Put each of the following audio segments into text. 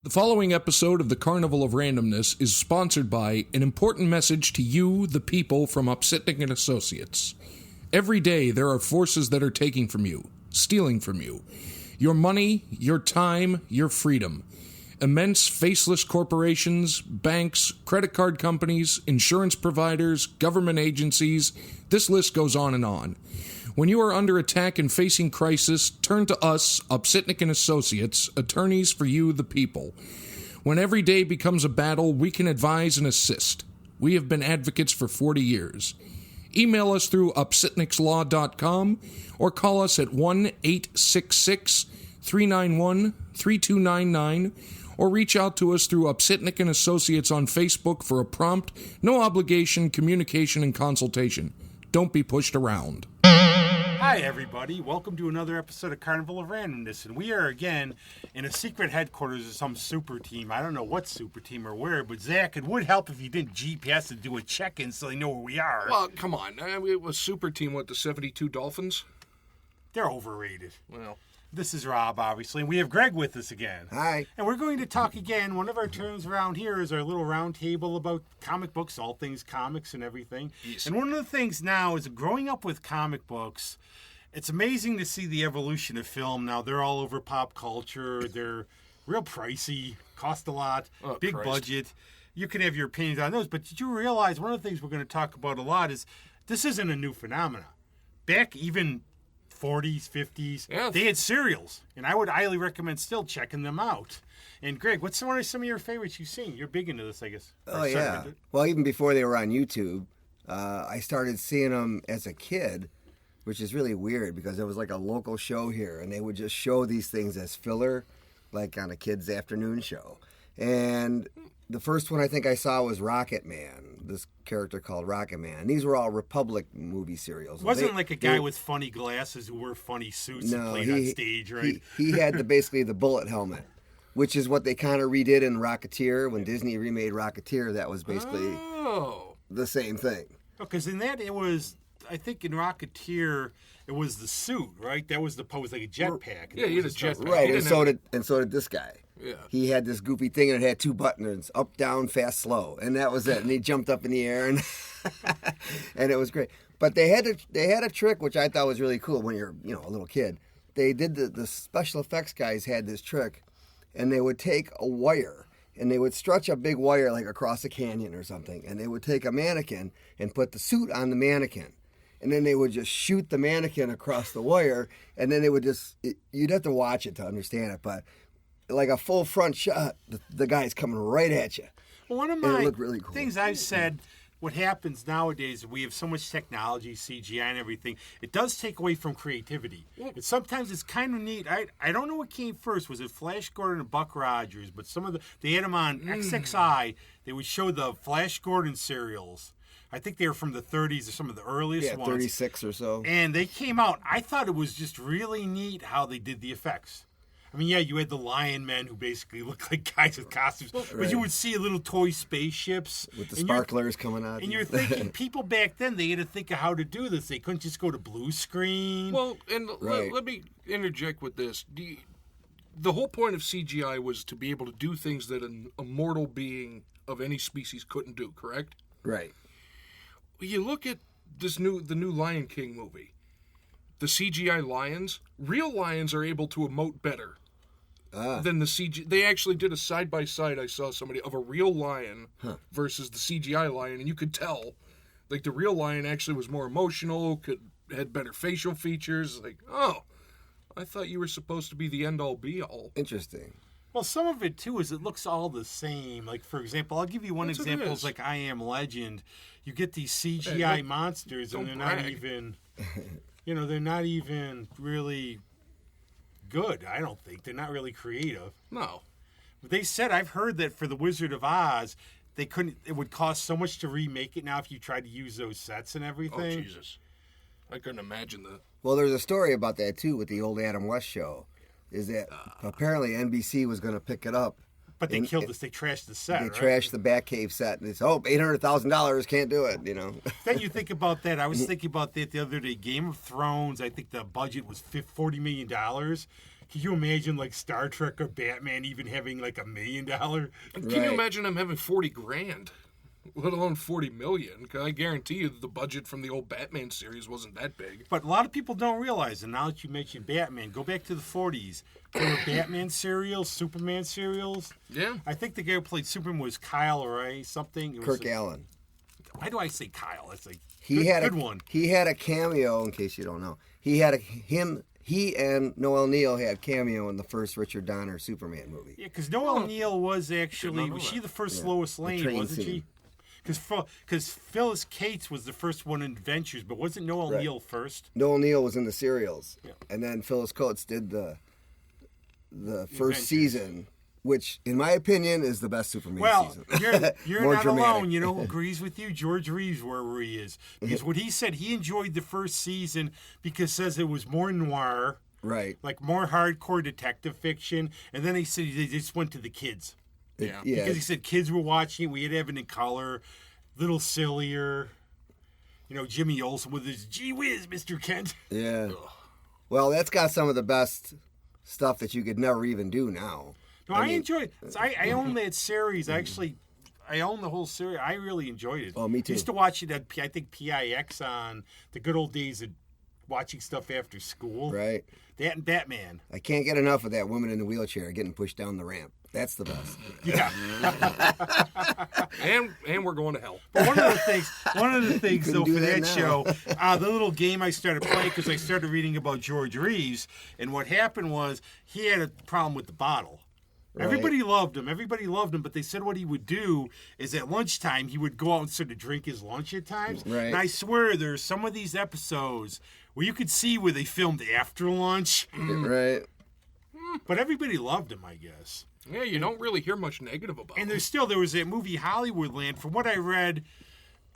The following episode of the Carnival of Randomness is sponsored by an important message to you, the people, from Upsitnik and Associates. Every day there are forces that are taking from you, stealing from you. Your money, your time, your freedom. Immense faceless corporations, banks, credit card companies, insurance providers, government agencies, this list goes on and on. When you are under attack and facing crisis, turn to us, Upsitnik and Associates, attorneys for you, the people. When every day becomes a battle, we can advise and assist. We have been advocates for 40 years. Email us through upsitnikslaw.com or call us at 1-866-391-3299 or reach out to us through Upsitnik and Associates on Facebook for a prompt, no obligation communication and consultation. Don't be pushed around. Hi everybody, welcome to another episode of Carnival of Randomness, and we are again in a secret headquarters of some super team. I don't know what super team or where, but Zach, it would help if you didn't GPS and do a check-in so they know where we are. Well, come on, it was super team with the 72 Dolphins. They're overrated. Well, this is Rob, obviously, and we have Greg with us again. Hi. And we're going to talk again. One of our terms around here is our little round table about comic books, all things comics and everything. Yes. And one of the things now is growing up with comic books, it's amazing to see the evolution of film. Now, they're all over pop culture. They're real pricey, cost a lot, big budget. You can have your opinions on those, but did you realize one of the things we're going to talk about a lot is this isn't a new phenomenon. Back even 40s, 50s, they had serials, and I would highly recommend still checking them out. And Greg, what are some of your favorites you've seen? You're big into this, I guess. Oh, yeah. Well, even before they were on YouTube, I started seeing them as a kid, which is really weird because it was like a local show here, and they would just show these things as filler, like on a kid's afternoon show. And the first one I think I saw was Rocket Man, this character called Rocket Man. These were all Republic movie serials. Wasn't like a guy with funny glasses who wore funny suits and played on stage, right? He had basically the bullet helmet, which is what they kind of redid in Rocketeer. When Disney remade Rocketeer, that was basically the same thing. Because in that it was, I think in Rocketeer, it was the suit, right? That was the pose, like a jetpack. Yeah, he had a jetpack. Right, and so did this guy. Yeah. He had this goofy thing and it had two buttons, up, down, fast, slow, and that was it. And he jumped up in the air and and it was great. But they had a trick which I thought was really cool when you're a little kid. They did the special effects guys had this trick, and they would take a wire and they would stretch a big wire like across a canyon or something, and they would take a mannequin and put the suit on the mannequin. And then they would just shoot the mannequin across the wire, and then they would you'd have to watch it to understand it, but like a full front shot, the guy's coming right at you. Well, one of my really cool. things I've said, what happens nowadays, we have so much technology, CGI and everything, it does take away from creativity. And sometimes it's kind of neat. I don't know what came first. Was it Flash Gordon or Buck Rogers? But they had them on XXI. They would show the Flash Gordon serials. I think they were from the 30s or some of the earliest ones. 36 or so. And they came out. I thought it was just really neat how they did the effects. I mean, yeah, you had the lion men who basically looked like guys with costumes, but you would see little toy spaceships. With the sparklers coming out. And you're thinking, people back then, they had to think of how to do this. They couldn't just go to blue screen. Well, and let me interject with this. The whole point of CGI was to be able to do things that an immortal being of any species couldn't do, correct? Right. You look at the new Lion King movie. The CGI lions, real lions are able to emote better than the CGI. They actually did a side-by-side, I saw somebody, of a real lion versus the CGI lion, and you could tell, like, the real lion actually was more emotional, had better facial features. Like, oh, I thought you were supposed to be the end-all, be-all. Interesting. Well, some of it, too, is it looks all the same. Like, for example, I'll give you one example. It's like I Am Legend. You get these CGI monsters, and they're not even... they're not even really good, I don't think. They're not really creative. No. They said, I've heard that for The Wizard of Oz, it would cost so much to remake it now if you tried to use those sets and everything. Oh, Jesus. I couldn't imagine that. Well, there's a story about that, too, with the old Adam West show, is that apparently NBC was going to pick it up. But they killed this. They trashed the set. They trashed the Batcave set, and they said, $800,000, can't do it, Then you think about that. I was thinking about that the other day. Game of Thrones, I think the budget was $40 million. Can you imagine like Star Trek or Batman even having like $1 million? Can you imagine them having $40,000? Let alone $40 million. Because I guarantee you that the budget from the old Batman series wasn't that big. But a lot of people don't realize, and now that you mentioned Batman, go back to the 40s. There were Batman serials, Superman serials. Yeah. I think the guy who played Superman was Kyle Ray something. Kirk Allen. Why do I say Kyle? That's like Good one. He had a cameo, in case you don't know. He and Noel Neill had cameo in the first Richard Donner Superman movie. Yeah, because Noel Neill was she the first Lois Lane, wasn't she? Because Phyllis Cates was the first one in Adventures, but wasn't Noel Neill first? Noel Neill was in the serials, Yeah. and then Phyllis Cates did the first Adventures. Season, which, in my opinion, is the best Superman season. Well, you're More not dramatic. alone. You know who agrees with you? George Reeves, wherever he is. Because what he said, he enjoyed the first season because says it was more noir, Right. like more hardcore detective fiction. And then he said they just went to the kids. Yeah. Because he said kids were watching it. We had to have it in color, little sillier. You know, Jimmy Olsen with his gee whiz, Mr. Kent. Yeah. Well, that's got some of the best stuff that you could never even do now. No, I enjoyed it. I own that series. I own the whole series. I really enjoyed it. Oh, me too. I used to watch it at, I think, PIX on the good old days of watching stuff after school. Right. That and Batman. I can't get enough of that woman in the wheelchair getting pushed down the ramp. That's the best. Yeah. And we're going to hell. But one of the things couldn't though, do for that that now. show, the little game I started playing because I started reading about George Reeves, and what happened was he had a problem with the bottle. Right. Everybody loved him, but they said what he would do is at lunchtime he would go out and sort of drink his lunch at times. Right. And I swear there's some of these episodes where you could see where they filmed after lunch, Right. but everybody loved him, I guess. Yeah, you don't really hear much negative about And it. there was that movie Hollywoodland. From what I read,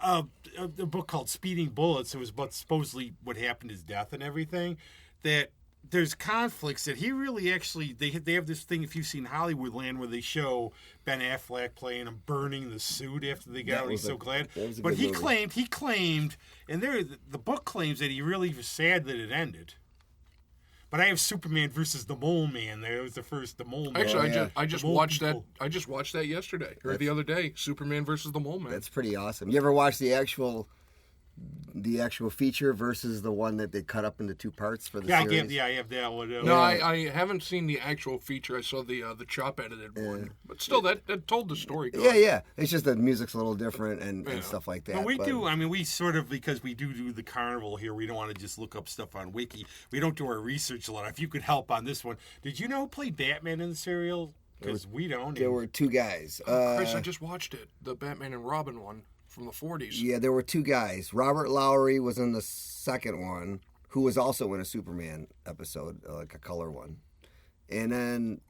a book called Speeding Bullets. It was about supposedly what happened, his death and everything. That there's conflicts that he really actually they have this thing. If you've seen Hollywoodland, where they show Ben Affleck playing him burning the suit after they got out, he's so glad. But he claimed, and the book claims that he really was sad that it ended. But I have Superman versus the Mole Man. That was the first the Mole Man. Actually, I just watched people. that. I just watched that yesterday or the other day. Superman versus the Mole Man. That's pretty awesome. You ever watch the actual feature versus the one that they cut up into two parts for the series? I have that one. No, I haven't seen the actual feature. I saw the chop edited one, but still, that told the story. Yeah. It's just the music's a little different and stuff like that. But we do. I mean, we sort of, because we do the Carnival here. We don't want to just look up stuff on Wiki. We don't do our research a lot. If you could help on this one, did you know who played Batman in the serial? Because we don't. There were two guys. Chris, I just watched it, the Batman and Robin one from the 40s. Yeah, there were two guys. Robert Lowry was in the second one, who was also in a Superman episode, like a color one. And then,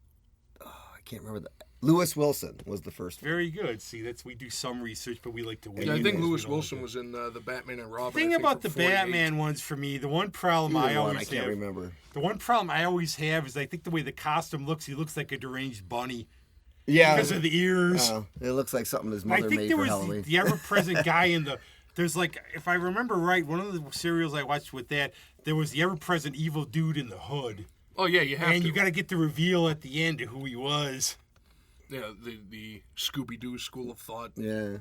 I can't remember. Lewis Wilson was the first one. Very good. See, we do some research, but we like to wait. Yeah, I think Lewis Wilson was in the Batman and Robin. The thing about the Batman ones for me, the one problem I can't remember. The one problem I always have is I think the way the costume looks, he looks like a deranged bunny. Yeah. Because of the ears. It looks like something his I mother think made there for was Halloween. the ever-present guy in the... There's like, if I remember right, one of the serials I watched with that, there was the ever-present evil dude in the hood. Oh, yeah, you have to. And you got to get the reveal at the end of who he was. Yeah, the Scooby-Doo school of thought. Yeah.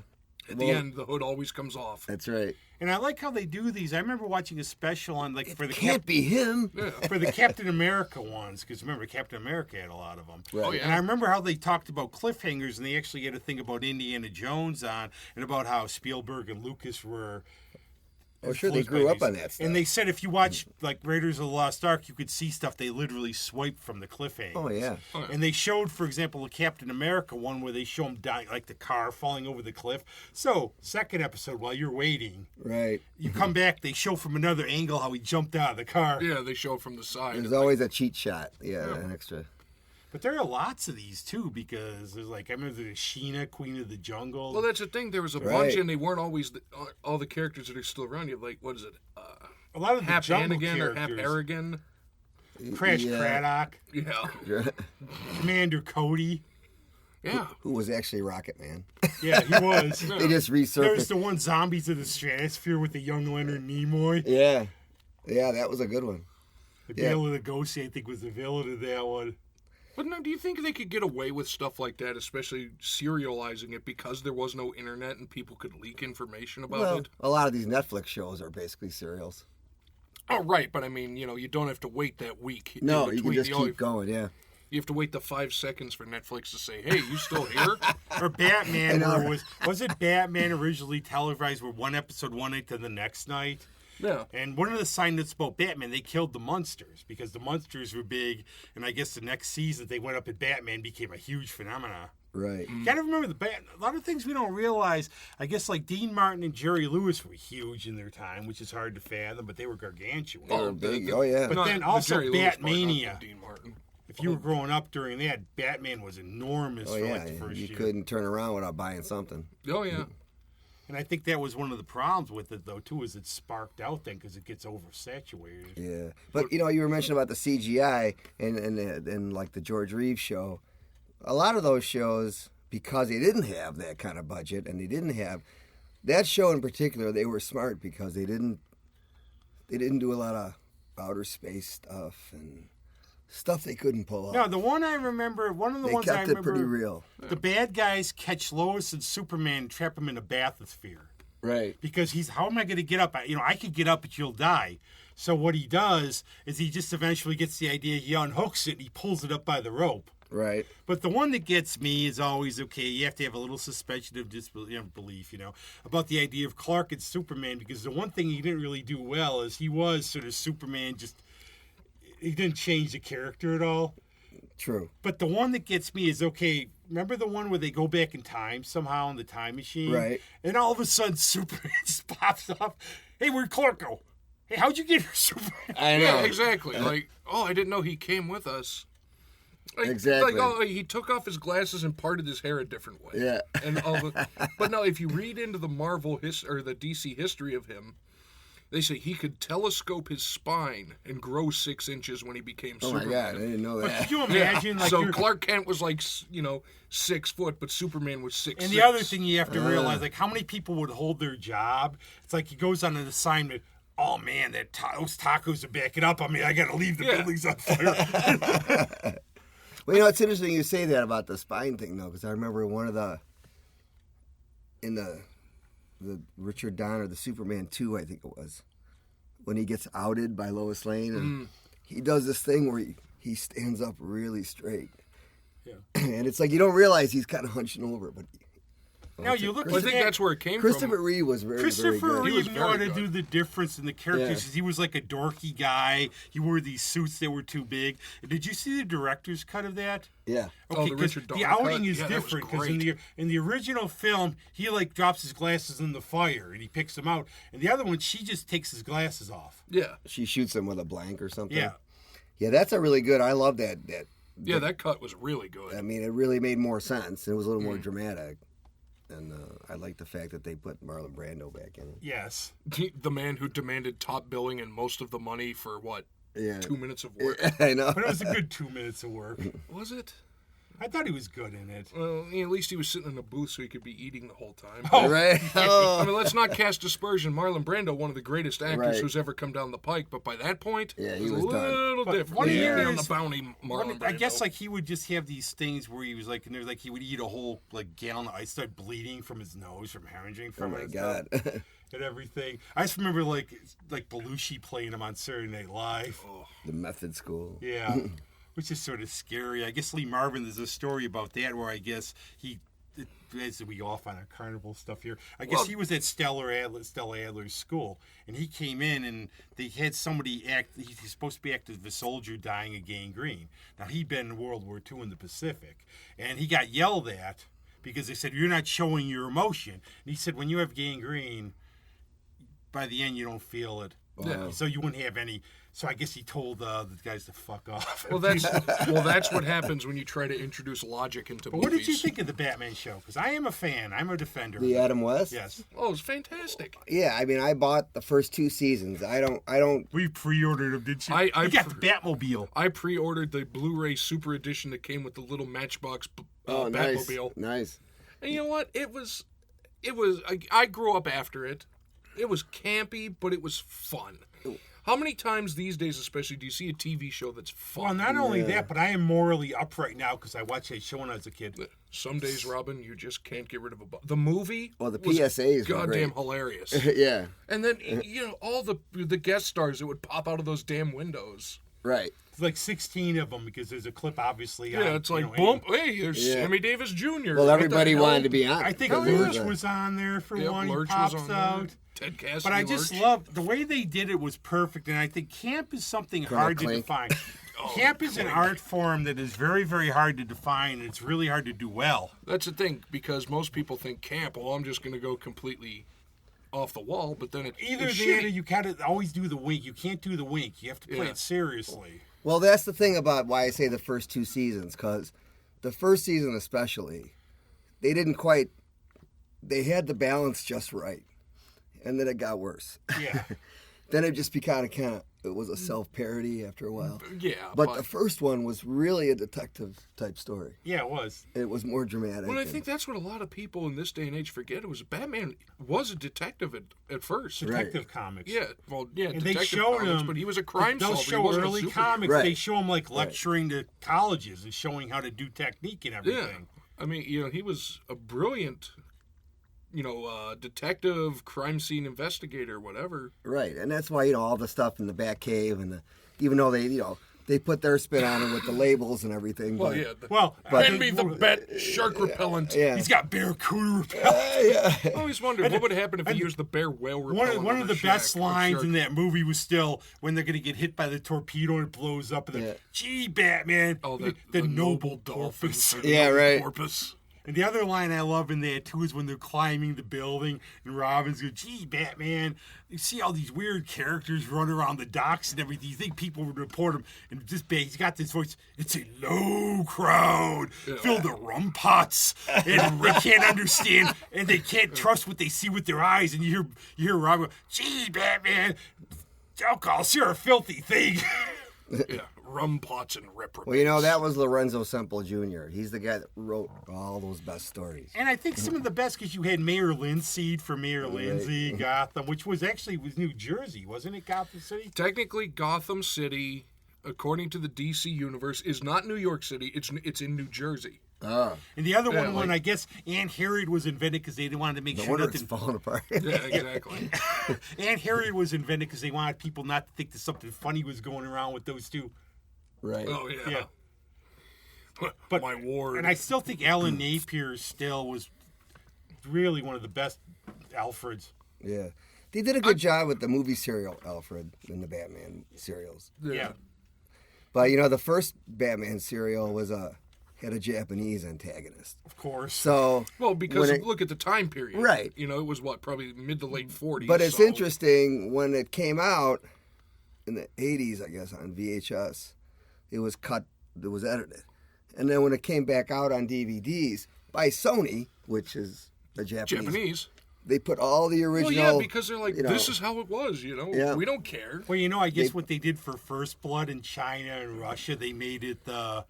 At the end, the hood always comes off. That's right. And I like how they do these. I remember watching a special on, like, for the Can't be him. for the Captain America ones, because remember, Captain America had a lot of them. Right. Oh, yeah. And I remember how they talked about cliffhangers, and they actually had a thing about Indiana Jones on, and about how Spielberg and Lucas were... Oh, sure, they grew up on that stuff. And they said if you watch, like, Raiders of the Lost Ark, you could see stuff they literally swiped from the cliffhangers. Oh, yeah. And they showed, for example, a Captain America one where they show him dying, like the car falling over the cliff. So, second episode, while you're waiting, Right. you come back, they show from another angle how he jumped out of the car. Yeah, they show it from the side. There's always a cheat shot. Yeah, an extra. But there are lots of these, too, because there's, like, I remember the Sheena, Queen of the Jungle. Well, that's the thing. There was a bunch, and they weren't always all the characters that are still around. You have, like, what is it? A lot of the Hap jungle Hannigan or characters. Hap Aragon. Crash Craddock. Yeah. Commander Cody. Yeah. Who was actually Rocket Man. Yeah, he was. They just There's resurfaced. the one Zombies of the Stratosphere with the young Leonard Nimoy. Yeah. Yeah, that was a good one. Bela Lugosi, I think, was the villain of that one. But now, do you think they could get away with stuff like that, especially serializing it, because there was no internet and people could leak information about it? A lot of these Netflix shows are basically serials. Oh, right, but I mean, you don't have to wait that week. No, you can just keep going, yeah. You have to wait the 5 seconds for Netflix to say, hey, you still here? Or Batman, where was it Batman originally televised where one episode one night to the next night? Yeah. And one of the signs about Batman, they killed the Munsters because the Munsters were big, and I guess the next season they went up and Batman became a huge phenomenon. Right. You gotta remember a lot of things we don't realize. I guess like Dean Martin and Jerry Lewis were huge in their time, which is hard to fathom, but they were gargantuan. They were big. Oh, yeah. But then also Batmania. Dean Martin. If you were growing up during that, Batman was enormous for like the first you year. couldn't turn around without buying something. Oh, yeah. And I think that was one of the problems with it, though, too, is it sparked out then because it gets oversaturated. Yeah. But, you were mentioning about the CGI and like the George Reeves show. A lot of those shows, because they didn't have that kind of budget and they didn't have... That show in particular, they were smart because they didn't do a lot of outer space stuff and... stuff they couldn't pull off. No, the one I remember, one of the ones I remember... They kept it pretty real. The bad guys catch Lois and Superman and trap him in a bathysphere. Right. Because how am I going to get up? I could get up, but you'll die. So what he does is he just eventually gets the idea, he unhooks it, and he pulls it up by the rope. Right. But the one that gets me is always, you have to have a little suspension of disbelief, about the idea of Clark and Superman, because the one thing he didn't really do well is he was sort of Superman, he didn't change the character at all. True. But the one that gets me is, remember the one where they go back in time somehow in the time machine? Right. And all of a sudden Superman just pops up. Hey, where'd Clark go? Hey, how'd you get here, Superman? I know. Yeah, exactly. I didn't know he came with us. Exactly. He took off his glasses and parted his hair a different way. Yeah. But no, if you read into the Marvel or the DC history of him, they say he could telescope his spine and grow 6 inches when he became Superman. Oh my God, I didn't know that. But could you imagine? Yeah. So Clark Kent was 6 foot, but Superman was 6'6". And the other thing you have to realize, how many people would hold their job? It's like he goes on an assignment. Oh man, those tacos are backing up on me. I got to leave. The building's on fire. Well, it's interesting you say that about the spine thing, though, because I remember in the Richard Donner, the Superman 2, I think it was, when he gets outed by Lois Lane, and he does this thing where he stands up really straight. Yeah. And it's like you don't realize he's kind of hunching over, but... Now you look. I think that's where it came Christopher from. Reeve was very good. Christopher Reeve knew how to do the difference in the characters. He was like a dorky guy. He wore these suits that were too big. Did you see the director's cut of that? Yeah. Okay, the Richard Donner the outing cut? is Yeah, different because great. in the original film he drops his glasses in the fire and he picks them out, and the other one she just takes his glasses off. Yeah. She shoots him with a blank or something. Yeah. Yeah, that's a really good. I love that. That cut was really good. I mean, it really made more sense. It was a little more dramatic. And I like the fact that they put Marlon Brando back in it. Yes. The man who demanded top billing and most of the money for, 2 minutes of work? I know. But it was a good 2 minutes of work. Was it? I thought he was good in it. Well, at least he was sitting in a booth so he could be eating the whole time. Oh. Right? I mean, let's not cast dispersion. Marlon Brando, one of the greatest actors Right. who's ever come down the pike, but by that point, Yeah, he it was a done. little But different. one of Yeah. yours- On the bounty, Marlon Brando. I guess he would just have these things where he was and he would eat a whole gallon of ice, start bleeding from his nose from hemorrhaging Oh from it my and God. stuff, and everything. I just remember like Belushi playing him on Saturday Night Live. The Method School. Yeah, which is sort of scary. I guess Lee Marvin, there's a story about that where I guess as we go off on our carnival stuff here, I guess he was at Stella Adler's school, and he came in and they had somebody he's supposed to be acting as a soldier dying of gangrene. Now, he'd been in World War II in the Pacific, and he got yelled at because they said, you're not showing your emotion. And he said, when you have gangrene, by the end, you don't feel it. Yeah. So you wouldn't have any. So I guess he told the guys to fuck off. Well, that's what happens when you try to introduce logic into But movies. what did you think of the Batman show? Because I am a fan. I'm a defender. The Adam West? Yes. Oh, it was fantastic. Yeah, I mean, I bought the first 2 seasons. I don't. We pre-ordered them, didn't you? I you got the Batmobile. I pre-ordered the Blu-ray Super Edition that came with the little Matchbox Nice. Batmobile. Nice. And you know what? It was. I grew up after it. It was campy, but it was fun. How many times these days, especially, do you see a TV show that's fun? Well, not only that, but I am morally upright now because I watched that show when I was a kid. Some days, Robin, you just can't get rid of the movie. Well, the PSAs were goddamn great. hilarious. Yeah. And then all the guest stars that would pop out of those damn windows. Right. It's like 16 of them because there's a clip, obviously. Yeah, on, it's like, boom, hey, there's Yeah. Sammy Davis Jr. Well, everybody wanted to be on. I think Hell yeah. Lurch was on there for one. Lurch He pops was on out. there. Ted Cassidy. But I just love the way they did it was perfect, and I think camp is something hard to define. Camp is an art form that is very, very hard to define, and it's really hard to do well. That's the thing, because most people think camp, well, I'm just going to go completely off the wall, but then it's Either it's that or shitty. you gotta always do the wink. You can't do the wink. You have to play Yeah. it seriously. Well, that's the thing about why I say the first 2 seasons, because the first season especially, they didn't quite, they had the balance just right, and then it got worse. Yeah. Then it just became kind of, it was a self-parody after a while. Yeah, But the first one was really a detective-type story. Yeah, it was. It was more dramatic. Well, I and- think that's what a lot of people in this day and age forget. It was Batman was a detective at first. Detective comics. Yeah, well, yeah, And they detective showed comics, him, but he was a crime they'll solver. He show wasn't a early superhero. comics. Right. They show him like lecturing to colleges and showing how to do technique and Yeah, everything. I mean, he was a brilliant, detective, crime scene investigator, whatever. Right, and that's why, all the stuff in the Batcave and even though they put their spin on it with the labels and everything. Well, but, yeah. Well, Hand me the bat shark repellent. Yeah. he's got barracuda repellent. I always wondered what would happen if he used the bear whale repellent. One on of a the best shark. lines in that movie was still when they're going to get hit by the torpedo and it blows up. And they're, gee, Batman, Oh, the noble dolphins. dolphins. Yeah, right. Porpoise. And the other line I love in that, too, is when they're climbing the building and Robin's going, gee, Batman, you see all these weird characters running around the docks and everything. You think people would report him. And just he's got this voice. It's a low crowd filled with rum pots. And they can't understand and they can't trust what they see with their eyes. And you hear Robin go, gee, Batman, alcohol's you're a filthy thing. Yeah, rum pots and reprobates. Well, that was Lorenzo Semple Jr. He's the guy that wrote all those best stories. And I think some of the best, because you had Mayor Linseed for Mayor Lindsay, Gotham, which was New Jersey, wasn't it, Gotham City? Technically, Gotham City, according to the DC universe, is not New York City. It's in New Jersey. Oh, And the other one, I guess Aunt Harriet was invented because they didn't want to make no sure wonder it's nothing. falling apart. Yeah, exactly. Aunt Harriet was invented because they wanted people not to think that something funny was going around with those two. Right. Oh yeah. Yeah. But my ward. And I still think Alan Napier still was really one of the best Alfreds. Yeah. They did a good job with the movie serial Alfred in the Batman serials. Yeah. But the first Batman serial was had a Japanese antagonist. Of course. So because when look at the time period. Right. It was probably mid to late 40s. But it's so- interesting when it came out in the 80s, I guess, on VHS. It was cut. It was edited, and then when it came back out on DVDs by Sony, which is the Japanese, they put all the original. Well, yeah, because they're like, this is how it was. Yeah. We don't care. Well, I guess what they did for First Blood in China and Russia, they made it the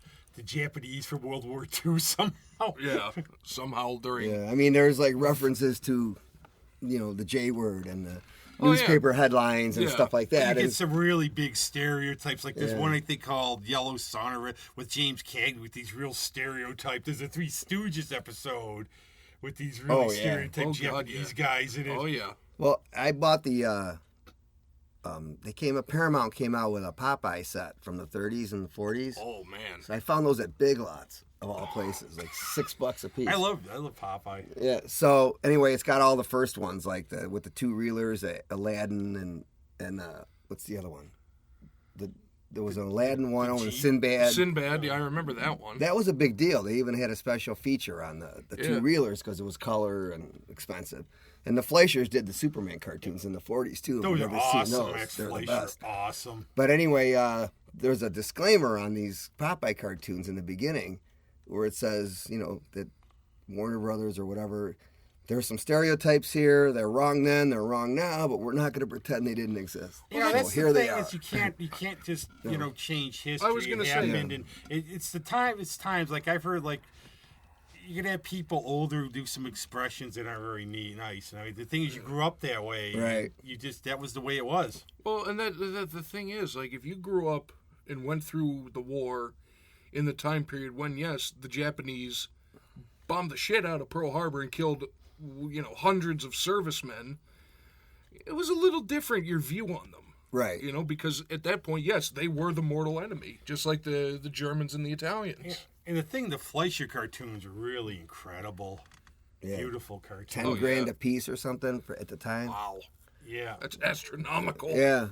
Japanese for World War II somehow. Yeah, somehow during. Yeah, I mean, there's like references to, the J word and the Oh, yeah. newspaper headlines and Yeah. stuff like You that. get And- some really big stereotypes. Like there's Yeah. one I think called Yellow Sun with James Cagney with these real stereotypes. There's a Three Stooges episode with these really Oh, yeah. stereotyped Oh, God, Japanese yeah. guys in it. Oh yeah. Well, I bought the. Paramount came out with a Popeye set from the 30s and the 40s. Oh man. So I found those at Big Lots of all places, like $6 a piece. I love Popeye. Yeah. So anyway, it's got all the first ones, like with the two reelers, Aladdin and what's the other one? There was an Aladdin one and Sinbad. Sinbad, yeah, I remember that one. That was a big deal. They even had a special feature on the two Yeah. reelers because it was color and expensive. And the Fleischers did the Superman cartoons in the 40s too. Those If are you've never seen awesome. those, Max they're the Fleischer, best. awesome. But anyway, there's a disclaimer on these Popeye cartoons in the beginning where it says, that Warner Brothers or whatever, there's some stereotypes here. They're wrong then, they're wrong now, but we're not going to pretend they didn't exist. Yeah, So that's here the they thing are. is you can't just change history. I was gonna It say, happened, and it's times like I've heard like you're gonna have people older who do some expressions that aren't very nice. And I mean, the thing is, you grew up that way. Right. You just that was the way it was. Well, and that the thing is, like, if you grew up and went through the war in the time period when, yes, the Japanese bombed the shit out of Pearl Harbor and killed, hundreds of servicemen, it was a little different, your view on them. Right. Because at that point, yes, they were the mortal enemy, just like the Germans and the Italians. Yeah. And the thing, the Fleischer cartoons are really incredible. Yeah. Beautiful cartoons. $10,000 a piece or something at the time. Wow. Yeah. That's astronomical. Yeah.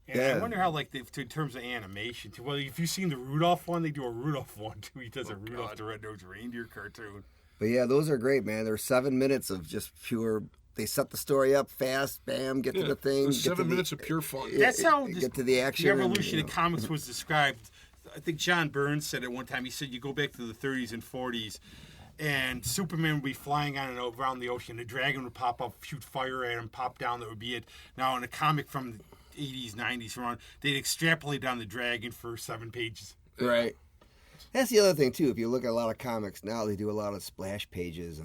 And I wonder how, like, in terms of animation, too. Well, if you've seen the Rudolph one, they do a Rudolph one, too. He does a Rudolph the Red-Nosed Reindeer cartoon. But, yeah, those are great, man. They're 7 minutes of just pure... They set the story up fast, bam, get to the thing. 7 minutes of pure fun. That's how get to the action. The evolution of comics was described. I think John Burns said it one time. He said you go back to the 30s and 40s, and Superman would be flying on and around the ocean. A dragon would pop up, shoot fire at him, pop down. That would be it. Now, in a comic from the 80s, 90s, around, they'd extrapolate down the dragon for 7 pages. Right. That's the other thing, too. If you look at a lot of comics now, they do a lot of splash pages,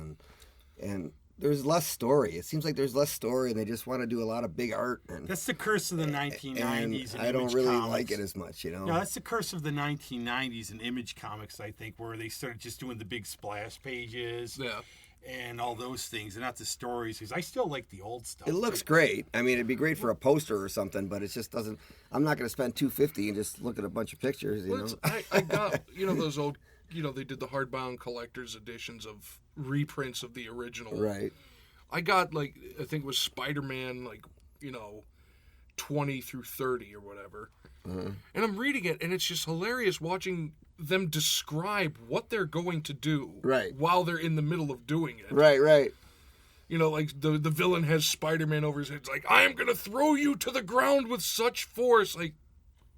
and there's less story. It seems like there's less story, and they just want to do a lot of big art. That's the curse of the 1990s. And I don't really like it as much, No, that's the curse of the 1990s in Image Comics, I think, where they started just doing the big splash pages and all those things, and not the stories. Because I still like the old stuff. It looks great. I mean, it'd be great for a poster or something, but it just doesn't. I'm not going to spend $250 and just look at a bunch of pictures. I got those old. They did the hardbound collector's editions of reprints of the original. Right. I got, I think it was Spider-Man, 20 through 30 or whatever. And I'm reading it, and it's just hilarious watching them describe what they're going to do while they're in the middle of doing it. Right. The villain has Spider-Man over his head. It's like, I am going to throw you to the ground with such force.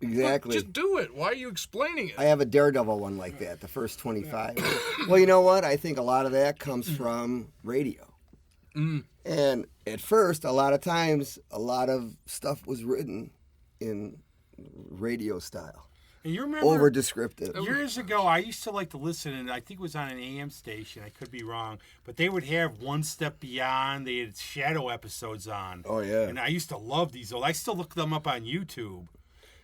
Exactly. Just do it. Why are you explaining it? I have a Daredevil one like that, the first 25. Well, you know what? I think a lot of that comes from radio. And at first, a lot of times, a lot of stuff was written in radio style. And you remember over descriptive. Years ago, I used to like to listen, and I think it was on an AM station. I could be wrong, but they would have One Step Beyond. They had Shadow episodes on. Oh yeah. And I used to love these old. I still look them up on YouTube.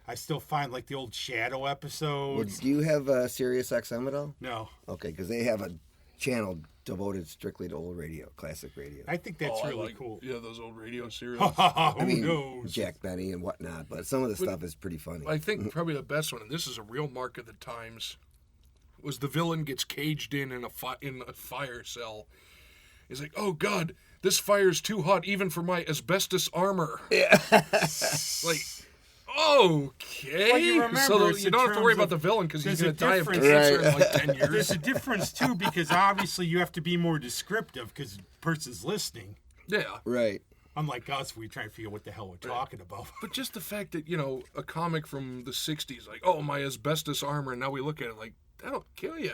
I still find the old Shadow episodes. Well, do you have Sirius XM at all? No. Okay, because they have a channel devoted strictly to old radio, classic radio. I think that's really cool. Yeah, those old radio serials. I mean, Jack Benny and whatnot, but some of the stuff is pretty funny. I think probably the best one, and this is a real mark of the times, was the villain gets caged in a fire cell. He's like, oh God, this fire's too hot even for my asbestos armor. Yeah. Okay. Well, you remember, so you don't have to worry about the villain because he's going to die of cancer in 10 years. There's a difference, too, because obviously you have to be more descriptive because the person's listening. Yeah. Right. Unlike us, we try and figure out what the hell we're talking about. But just the fact that, a comic from the 60s, my asbestos armor, and now we look at it that'll kill you.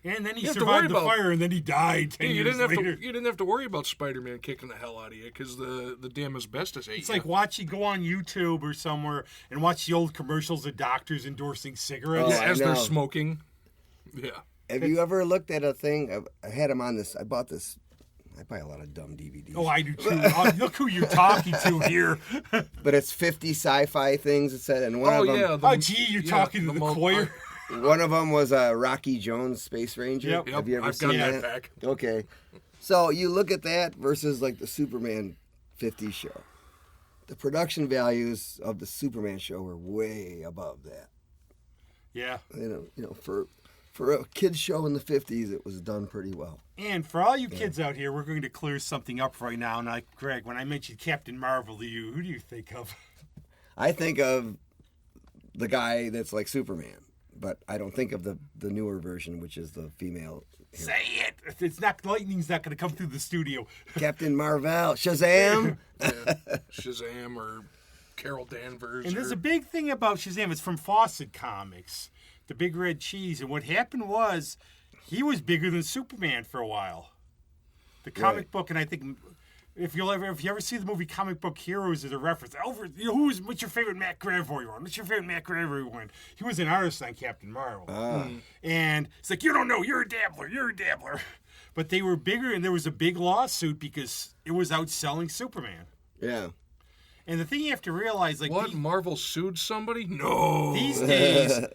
And then he survived the fire, and then he died 10 years later. You didn't have to worry about Spider-Man kicking the hell out of you because the damn asbestos ate you. It's like go on YouTube or somewhere and watch the old commercials of doctors endorsing cigarettes. As they're smoking. Yeah. Have you ever looked at a thing? I had them on this. I bought this. I buy a lot of dumb DVDs. Oh, I do too. Look who you're talking to here. But it's 50 sci-fi things. It said, and one of them. You're talking to the choir. One of them was a Rocky Jones Space Ranger. Yep. Have you ever seen got that? back. Okay. So you look at that versus the Superman 50 show. The production values of the Superman show were way above that. Yeah. For a kid's show in the 50s, it was done pretty well. And for all you kids out here, we're going to clear something up right now. Now, Greg, when I mentioned Captain Marvel to you, who do you think of? I think of the guy that's like Superman. But I don't think of the newer version, which is the female hero. Say it! It's not lightning's not going to come through the studio. Captain Marvel, Shazam, Shazam or Carol Danvers. And there's a big thing about Shazam. It's from Fawcett Comics, the Big Red Cheese. And what happened was, he was bigger than Superman for a while. The comic book, and I think If you ever see the movie Comic Book Heroes as a reference, what's your favorite Matt Gravoy one? What's your favorite Matt Gravoy one? He was an artist on Captain Marvel. And it's like, you don't know, you're a dabbler. But they were bigger, and there was a big lawsuit because it was outselling Superman. Yeah. And the thing you have to realize, like... What? Marvel sued somebody? No! These days,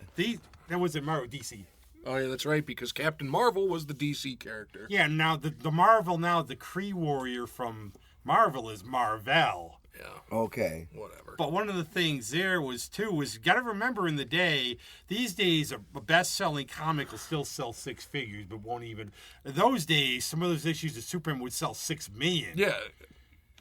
that wasn't Marvel, DC. Oh, yeah, that's right, because Captain Marvel was the DC character. Yeah, now the Marvel, the Kree warrior from Marvel is Marvel. Yeah. Okay. Whatever. But one of the things there was you got to remember in the day, these days a best-selling comic will still sell 6 figures, but won't even... In those days, some of those issues of Superman would sell 6 million. Yeah.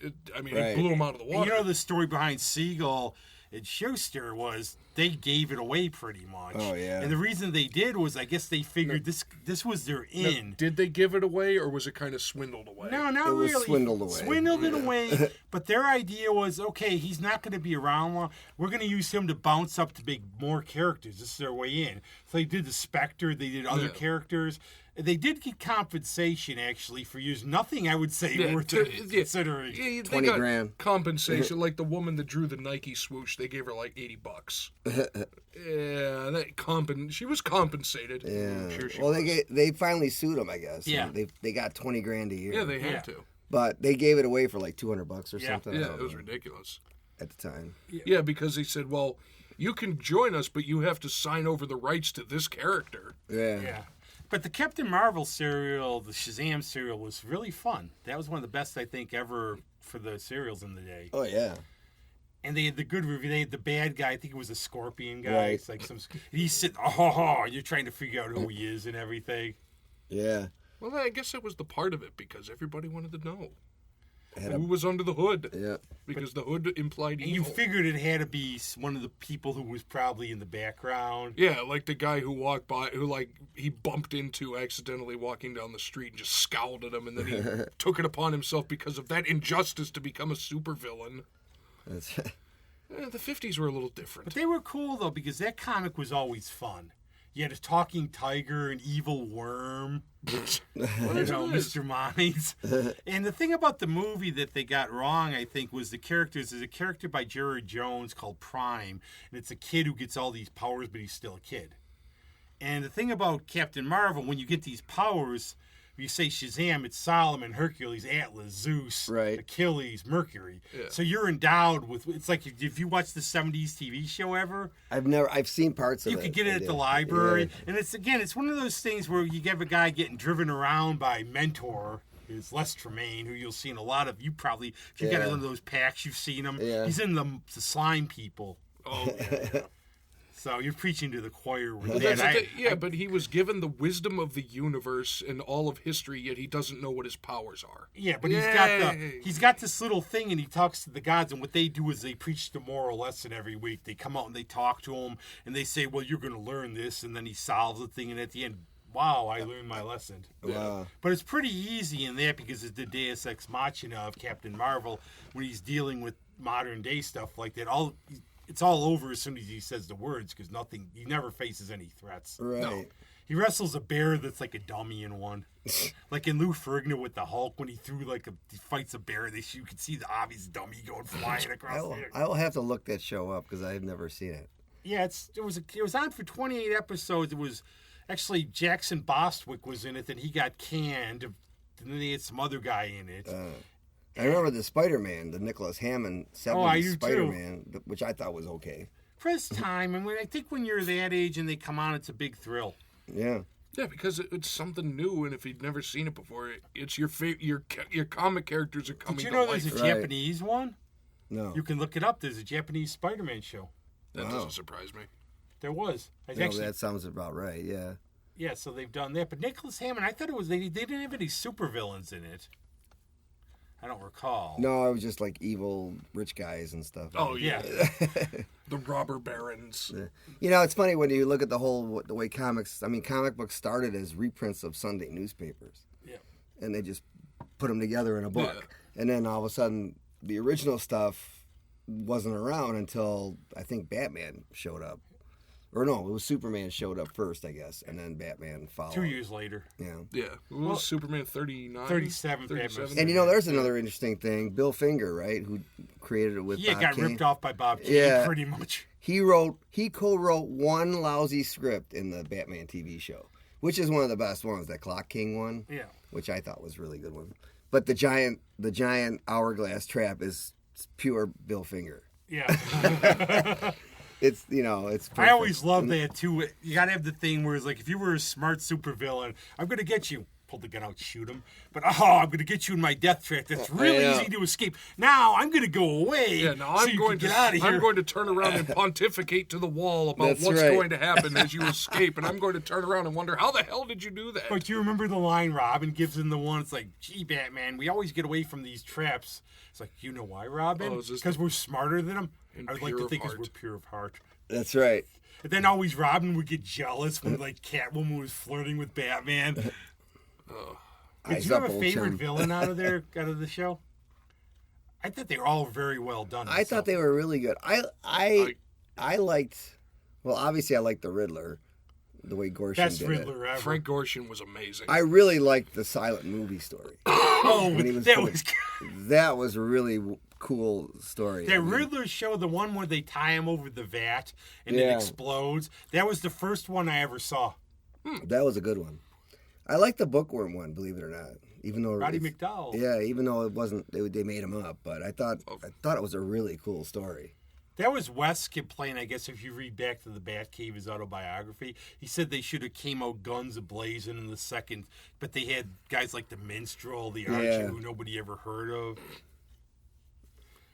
It blew him out of the water. And you know the story behind Siegel and Schuster was they gave it away pretty much. Oh, yeah. And the reason they did was I guess they figured this was their in. Now, did they give it away, or was it kind of swindled away? No, not It was really. swindled away. Swindled it away. But their idea was, okay, he's not going to be around long. We're going to use him to bounce up to make more characters. This is their way in. So they did the Spectre. They did other characters. They did get compensation, actually, for use. Nothing, I would say, worth considering. Yeah, 20 grand. Compensation, like the woman that drew the Nike swoosh, they gave her like $80. Yeah, she was compensated. Yeah. I'm sure she well, was. they finally sued him, I guess. Yeah. They got 20 grand a year. Yeah, they had to. But they gave it away for like $200 or something. Yeah, it was ridiculous. At the time. Yeah, because they said, well, you can join us, but you have to sign over the rights to this character. Yeah. But the Captain Marvel serial, the Shazam serial, was really fun. That was one of the best, I think, ever for the serials in the day. Oh, yeah. And they had the good review. They had the bad guy. I think it was a Scorpion guy. Right. It's like he's sitting, you're trying to figure out who he is and everything. Yeah. Well, I guess that was the part of it, because everybody wanted to know Had who was under the hood. Yeah. Because the hood implied And evil. you figured it had to be one of the people who was probably in the background. Yeah, like the guy who walked by, he bumped into accidentally walking down the street and just scowled at him, and then he took it upon himself because of that injustice to become a supervillain. That's The 50s were a little different. But they were cool, though, because that comic was always fun. You had a talking tiger, an evil worm, Mr. Minds. And the thing about the movie that they got wrong, I think, was the characters. There's a character by Jerry Jones called Prime, and it's a kid who gets all these powers, but he's still a kid. And the thing about Captain Marvel, when you get these powers, you say Shazam, it's Solomon, Hercules, Atlas, Zeus, Right. Achilles, Mercury. Yeah. So you're endowed with, it's like if you watch the 70s TV show ever, I've seen parts of it. you could get it I at did. the library. Yeah. And it's one of those things where you get a guy getting driven around by Mentor, who's Les Tremaine, who you'll see in a lot of, you probably, if you got Yeah. one of those packs, you've seen him. Yeah. He's in the slime people. Oh, yeah. So you're preaching to the choir with But that. that's the thing, but he was given the wisdom of the universe and all of history, yet he doesn't know what his powers are. Yeah, but Yay. he's got this little thing, and he talks to the gods. And what they do is they preach the moral lesson every week. They come out and they talk to him, and they say, "Well, you're going to learn this," and then he solves the thing, and at the end, wow, I learned my lesson. Wow. But it's pretty easy in that because it's the Deus Ex Machina of Captain Marvel when he's dealing with modern day stuff like that. It's all over as soon as he says the words because he never faces any threats. Right. No. He wrestles a bear that's like a dummy in one. Like in Lou Ferrigno with the Hulk when he fights a bear, you can see the obvious dummy going flying across the air. I will have to look that show up because I've never seen it. Yeah, it was on for 28 episodes. It was actually Jackson Bostwick was in it, then he got canned, and then they had some other guy in it. I remember the Spider-Man, the Nicholas Hammond I 70s do too. Spider-Man, which I thought was okay. For his time, and I think when you're that age and they come on, it's a big thrill. Yeah. Yeah, because it's something new, and if you'd never seen it before, it's your comic characters are coming Did you to know life. there's a Right. Japanese one? No. You can look it up. There's a Japanese Spider-Man show. That Wow. doesn't surprise me. There was. No, that sounds about right, yeah. Yeah, so they've done that. But Nicholas Hammond, I thought it was they didn't have any supervillains in it. I don't recall. No, it was just like evil rich guys and stuff. Oh, yeah. Yeah. The robber barons. You know, it's funny when you look at the way comic books started as reprints of Sunday newspapers. Yeah. And they just put them together in a book. And then all of a sudden, the original stuff wasn't around until I think Batman showed up. Or no, it was Superman showed up first, I guess, and then Batman followed. 2 years later. Yeah. Yeah. It was Superman 39? 37. Batman. And there's another interesting thing. Bill Finger, right, who created it with Bob got Kane. ripped off by Bob Kane, pretty much. He co-wrote one lousy script in the Batman TV show, which is one of the best ones, that Clock King one. Yeah. Which I thought was a really good one. But the giant hourglass trap is pure Bill Finger. Yeah. It's perfect. I always love that too. You gotta have the thing where it's like, if you were a smart supervillain, I'm gonna get you. Pull the gun out, shoot him. But I'm gonna get you in my death trap. That's really easy to escape. Now I'm gonna go away. Yeah, now I'm going to get out of here. I'm going to turn around and pontificate to the wall about what's going to happen as you escape, and I'm going to turn around and wonder, how the hell did you do that? But you remember the line Robin gives in the one? It's like, gee, Batman, we always get away from these traps. It's like, you know why, Robin? Because we're smarter than them. I would like to think because we're pure of heart. That's right. And then always Robin would get jealous when like Catwoman was flirting with Batman. Did you have a favorite villain out of the show? I thought they were all very well done. I thought they were really good. I liked, well, obviously I liked the Riddler, the way Gorshin Best did Riddler it. ever. Frank Gorshin was amazing. I really liked the silent movie story. That was a really cool story. That Riddler show, the one where they tie him over the vat and it explodes, that was the first one I ever saw. That was a good one. I like the Bookworm one, believe it or not. Even though Roddy McDowell. Yeah, even though it wasn't, they made him up, but I thought it was a really cool story. That was West's complaint, I guess, if you read back to the Batcave, his autobiography. He said they should have came out guns a-blazing in the second, but they had guys like the Minstrel, the Archer, who nobody ever heard of.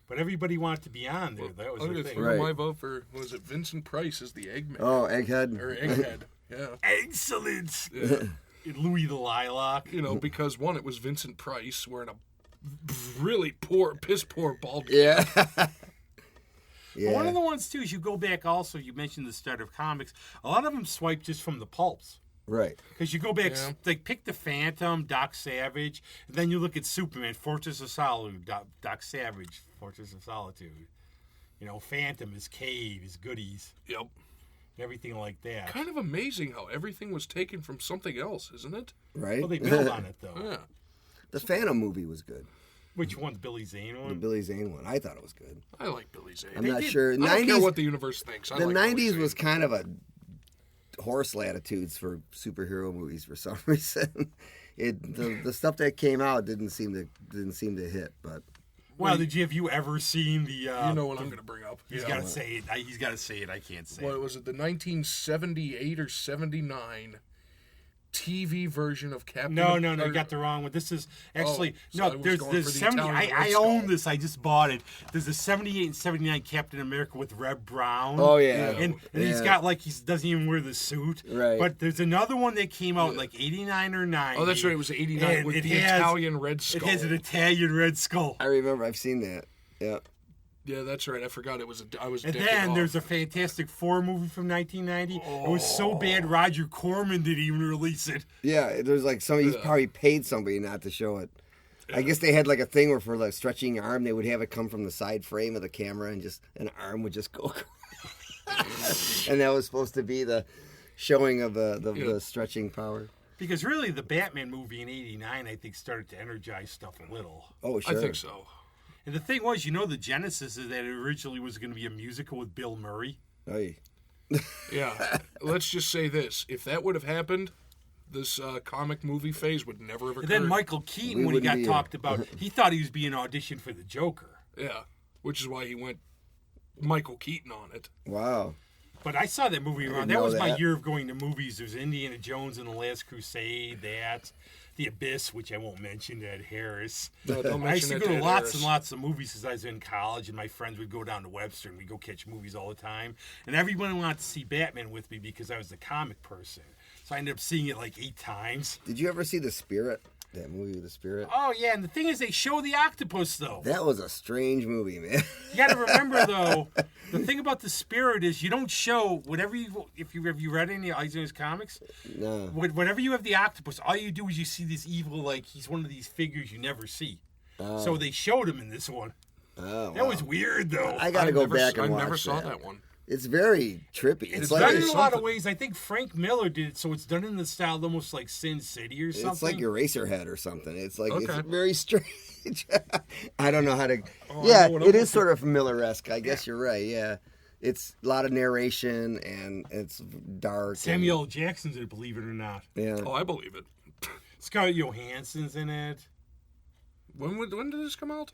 But everybody wanted to be on there. That was the thing. Right. My vote for, was it Vincent Price as the Eggman? Oh, Egghead. Or Egghead, yeah. Excellent! Yeah. Louis the Lilac. Because one, it was Vincent Price wearing a really piss poor bald. Yeah. Yeah. One of the ones, too, is you go back also, you mentioned the start of comics, a lot of them swipe just from the pulps. Right. Because you go back, like, pick the Phantom, Doc Savage, and then you look at Superman, Fortress of Solitude, Doc Savage, Fortress of Solitude. Phantom, his cave, his goodies. Yep. Everything like that. Kind of amazing how everything was taken from something else, isn't it? Right. Well, they build on it, though. Yeah. The Phantom movie was good. Which one? The Billy Zane one? The Billy Zane one. I thought it was good. I like Billy Zane. I'm not sure. I don't care what the universe thinks. The 90s was kind of a horse latitudes for superhero movies for some reason. The stuff that came out didn't seem to hit, but. Well, have you ever seen the? You know what I'm going to bring up. He's got to say it. He's got to say it. I can't say it. What was it? The 1978 or 79 TV version of Captain? No, you got the wrong one. This is actually there's 70. I own this. I just bought it. There's a 78 and 79 Captain America with Reb Brown. Oh yeah, and he's got he doesn't even wear the suit. Right. But there's another one that came out like 89 or 90. Oh, that's right. It was 89 with the Italian Red Skull. It has an Italian Red Skull. I remember. I've seen that. Yeah. Yeah, that's right. I forgot it was. And then there's a Fantastic Four movie from 1990. Oh. It was so bad, Roger Corman didn't even release it. Yeah, there's he's probably paid somebody not to show it. I guess they had a thing where for stretching your arm, they would have it come from the side frame of the camera, and just an arm would just go. And that was supposed to be the showing of the stretching power. Because really, the Batman movie in '89, I think, started to energize stuff a little. Oh, sure. I think so. And the thing was, the genesis is that it originally was going to be a musical with Bill Murray. Hey. Yeah. Let's just say this. If that would have happened, this comic movie phase would never have occurred. And then Michael Keaton, when he got talked about, he thought he was being auditioned for the Joker. Yeah. Which is why he went Michael Keaton on it. Wow. But I saw that movie around. That was my year of going to movies. There's Indiana Jones and the Last Crusade, The Abyss, which I won't mention, Ed Harris. No, don't mention I used to go to lots Harris. and lots of movies since I was in college, and my friends would go down to Webster, and we'd go catch movies all the time. And everyone wanted to see Batman with me because I was the comic person. So I ended up seeing it 8 times. Did you ever see The Spirit? That movie, The Spirit? Oh, yeah, and the thing is, they show the octopus, though. That was a strange movie, man. You got to remember, though, the thing about The Spirit is you don't show whatever if you read any of Eisner's comics, no. Whenever you have the octopus, all you do is you see this evil, he's one of these figures you never see. Oh. So they showed him in this one. Oh, that was weird, though. I got to go back and watch I never saw that one. It's very trippy. It's like done in a lot of ways. I think Frank Miller did it, so it's done in the style almost like Sin City or something. It's like Eraserhead or something. It's like it's very strange. I don't know how to. It is sort of Miller-esque. I guess you're right. Yeah, it's a lot of narration and it's dark. Samuel L. Jackson's in it, believe it or not. Yeah. Oh, I believe it. Scarlett Johansson's in it. When did this come out?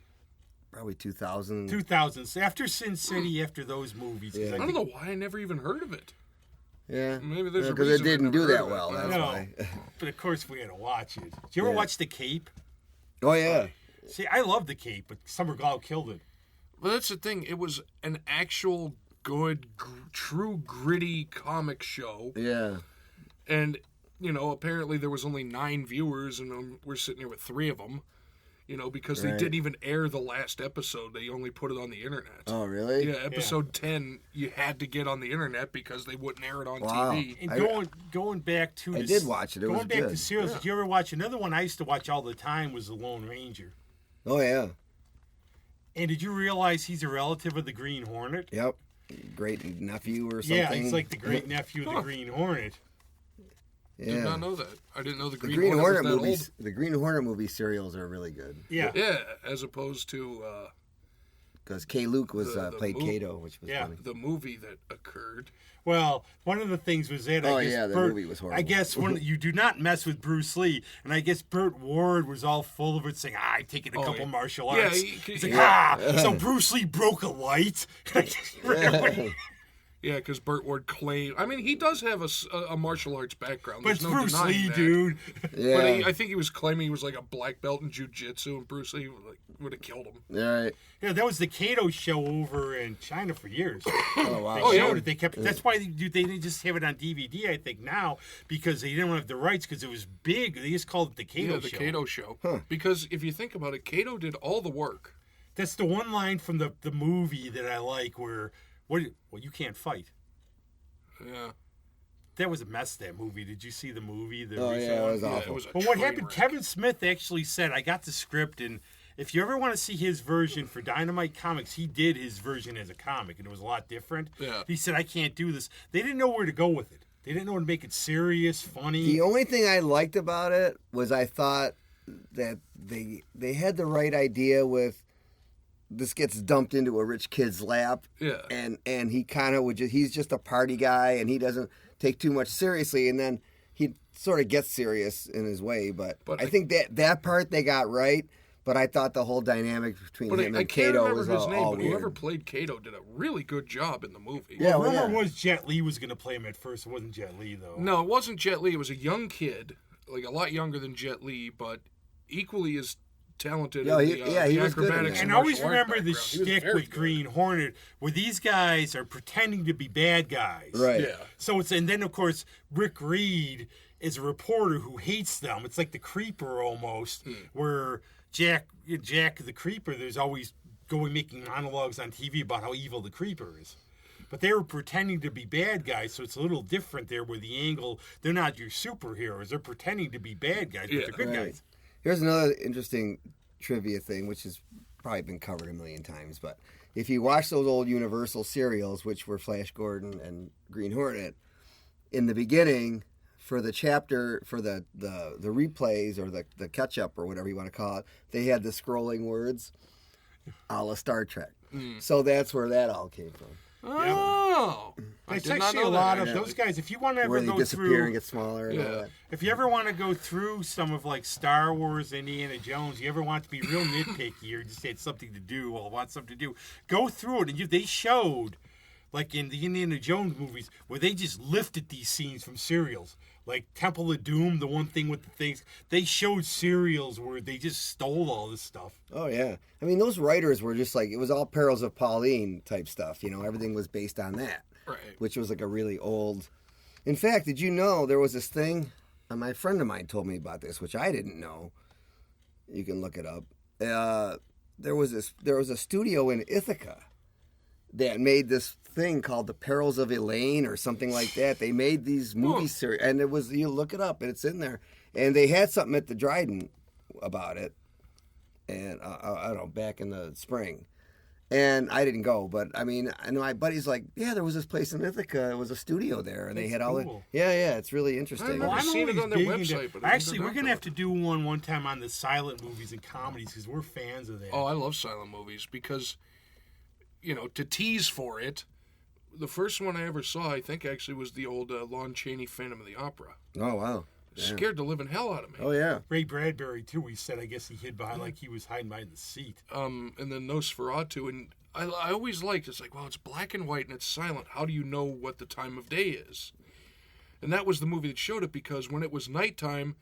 Probably 2000. 2000s. After Sin City, after those movies. Yeah. I don't know why I never even heard of it. Yeah. Maybe there's a because reason it didn't I never do that heard of it. well. That's No. why. But of course we had to watch it. Did you ever watch The Cape? Oh yeah. See, I love The Cape, but Summer Glau killed it. Well, that's the thing. It was an actual good, true gritty comic show. Yeah. And, apparently there was only 9 viewers, and we're sitting here with 3 of them. Because they didn't even air the last episode. They only put it on the internet. Oh really? Yeah, episode 10, you had to get on the internet because they wouldn't air it on Wow. TV. And going back to... I did watch it. It was Going back good. to serials, did you ever watch... Another one I used to watch all the time was The Lone Ranger. Oh yeah. And did you realize he's a relative of the Green Hornet? Yep. Great nephew or something. Yeah, he's like the great nephew of the Green Hornet. Yeah. Did not know that. I didn't know the The Green, Green Hornet Hornet was that movies. The Green Hornet movie serials are really good. Yeah. old. Yeah, as opposed to Because K. Luke was The played movie. Kato, which was Yeah. funny. the movie that occurred. Well, one of the things was that Oh, I guess yeah, the movie was horrible. I guess you do not mess with Bruce Lee, and I guess Burt Ward was all full of it, saying, "I've taken a couple yeah. martial Yeah, arts." he- He's like, yeah. so Bruce Lee broke a light. Yeah, because Burt Ward claimed... I mean, he does have a martial arts background. But There's it's no Bruce denying Lee, that. dude. Yeah. But I think he was claiming he was like a black belt in jiu-jitsu, and Bruce Lee would have killed him. All right. Yeah, that was the Kato show over in China for years. Oh wow. They yeah. showed it. They kept. That's why they didn't just have it on DVD. I think now because they didn't have the rights because it was big. They just called it the Kato Yeah, the show. Kato show. Because if you think about it, Kato did all the work. That's the one line from the movie that I like where, you can't fight. Yeah. That was a mess, that movie. Did you see the movie? The Oh recent yeah, it one? was Yeah, awful. it was a But what train happened, wreck. Kevin Smith actually said, I got the script, and if you ever want to see his version for Dynamite Comics, he did his version as a comic, and it was a lot different. Yeah. He said, I can't do this. They didn't know where to go with it. They didn't know how to make it serious, funny. The only thing I liked about it was I thought that they had the right idea with this gets dumped into a rich kid's lap. Yeah. And he kind of he's just a party guy and he doesn't take too much seriously, and then he sort of gets serious in his way, but I think that part they got right. But I thought the whole dynamic between him I and can't Kato remember was his name, all but weird. whoever played Kato did a really good job in the movie. Yeah, The well, rumor was Jet Li was going to play him at first. It wasn't Jet Li, though. No, it wasn't Jet Li. It was a young kid, like a lot younger than Jet Li, but equally as talented. Yeah, in he was good in acrobatics that. And and always martial art remember the background. He was shtick very with good. Green Hornet, where these guys are pretending to be bad guys. Right. Yeah. So and then of course Rick Reed is a reporter who hates them. It's like the Creeper almost, where Jack the Creeper, there's always making monologues on TV about how evil the Creeper is. But they were pretending to be bad guys, so it's a little different there where the angle, they're not your superheroes. They're pretending to be bad guys, but Yeah. they're good Right. guys. Here's another interesting trivia thing, which has probably been covered a million times. But if you watch those old Universal serials, which were Flash Gordon and Green Hornet, in the beginning, for the chapter, for the replays or the catch-up or whatever you want to call it, they had the scrolling words a la Star Trek. So that's where that all came from. Oh, I It's did not actually know a lot that. of those guys. If you want to Where ever they go disappear through, and get smaller and all Yeah. that. if you ever want to go through some of like Star Wars, Indiana Jones, you ever want to be real nitpicky or just had something to do or want something to do, go through it. And they showed, like in the Indiana Jones movies, where they just lifted these scenes from serials. Like Temple of Doom, the one thing with the things, they showed serials where they just stole all this stuff. Oh yeah, I mean those writers were just like it was all Perils of Pauline type stuff. You know, everything was based on that, Right. which was like a really old. In fact, did you know there was this thing? My friend of mine told me about this, which I didn't know. You can look it up. There was a studio in Ithaca that made this thing called The Perils of Elaine or something like that. They made these movie series, and it was, you look it up and it's in there. And they had something at the Dryden about it, and I don't know, back in the spring. And I didn't go, but I mean, and my buddy's like, yeah, there was this place in Ithaca. It was a studio there, and they had all cool. the. Yeah, it's really interesting. Well, I've seen it on their always big website, into- but I've actually, never we're been gonna to have to do one time on the silent movies and comedies because we're fans of that. Oh, I love silent movies because, to tease for it, the first one I ever saw, I think, actually was the old Lon Chaney Phantom of the Opera. Oh wow. Yeah. Scared the living hell out of me. Oh yeah. Ray Bradbury too. He said, I guess he hid behind like he was hiding behind the seat. And then Nosferatu, and I always liked it's like, well, it's black and white and it's silent. How do you know what the time of day is? And that was the movie that showed it because when it was nighttime,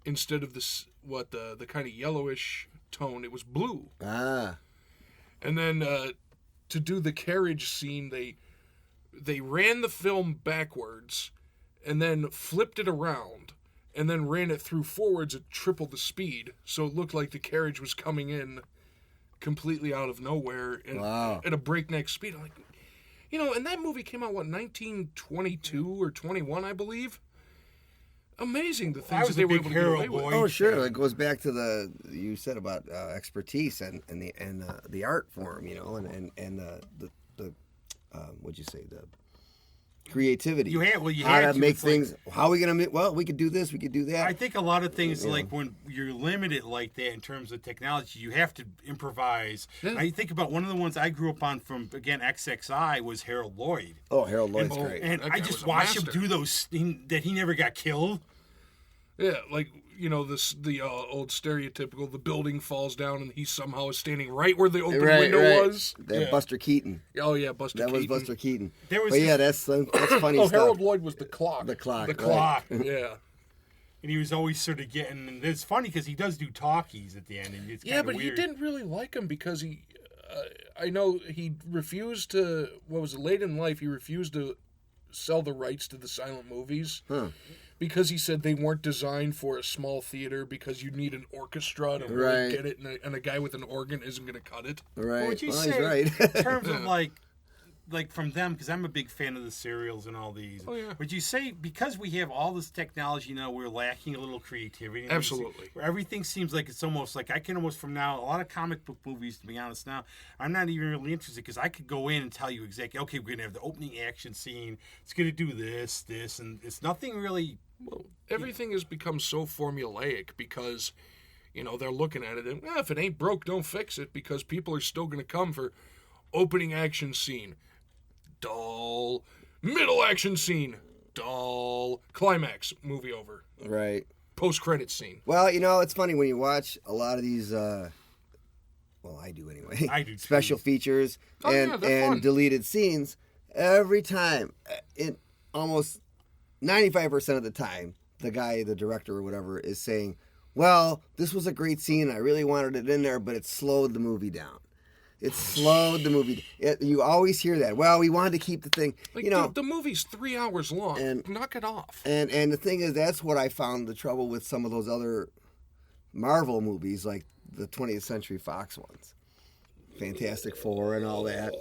instead of the kind of yellowish tone, it was blue. Ah. And then to do the carriage scene, they ran the film backwards and then flipped it around and then ran it through forwards at triple the speed. So it looked like the carriage was coming in completely out of nowhere at a breakneck speed. I'm like, and that movie came out, 1922 or 21, I believe? Amazing the things that they were able to get away with. Oh, sure. It goes back to you said about expertise and the art form, and the what'd you say, the creativity. You had how to make things. How are we gonna make? Well, we could do this. We could do that. I think a lot of things like when you're limited like that in terms of technology, you have to improvise. Yeah. I think about one of the ones I grew up on from XXI was Harold Lloyd. Oh, Harold Lloyd's great. And That I guy just was a watched him master. do those that he never got killed. Yeah, like, the old stereotypical, the building falls down and he somehow is standing right where the open window was. That Buster Keaton. Oh, yeah, Buster Keaton. That was Buster Keaton. There was but yeah, that's funny Oh, stuff. Harold Lloyd was the clock. The clock. The right. clock. Yeah. And he was always sort of getting, and it's funny because he does do talkies at the end. And it's Yeah, but weird. he didn't really like him because I know he refused to, late in life, he refused to sell the rights to the silent movies. Huh. Because he said they weren't designed for a small theater because you need an orchestra to really get it, and a guy with an organ isn't going to cut it. Right. What would you well, say he's right. in terms of like from them? Because I'm a big fan of the serials and all these. Oh, yeah. Would you say because we have all this technology now, we're lacking a little creativity? Absolutely. Where everything seems like it's almost like I can almost from now a lot of comic book movies. To be honest, now I'm not even really interested because I could go in and tell you exactly. Okay, we're gonna have the opening action scene. It's gonna do this, and it's nothing really. Well, everything has become so formulaic because, they're looking at it and, if it ain't broke, don't fix it, because people are still going to come for opening action scene, dull, middle action scene, dull, climax, movie over, Right. post-credit scene. Well, it's funny when you watch a lot of these. Well, I do anyway. I do too. Special features Oh, yeah, they're fun. deleted scenes. Every time, it almost 95% of the time, the guy, the director or whatever, is saying, "Well, this was a great scene. I really wanted it in there, but it slowed the movie down. It slowed the movie. You always hear that. Well, we wanted to keep the thing. Like, the movie's 3 hours long. And- Knock it off. And the thing is, that's what I found the trouble with some of those other Marvel movies, like the 20th Century Fox ones, Fantastic Four and all that.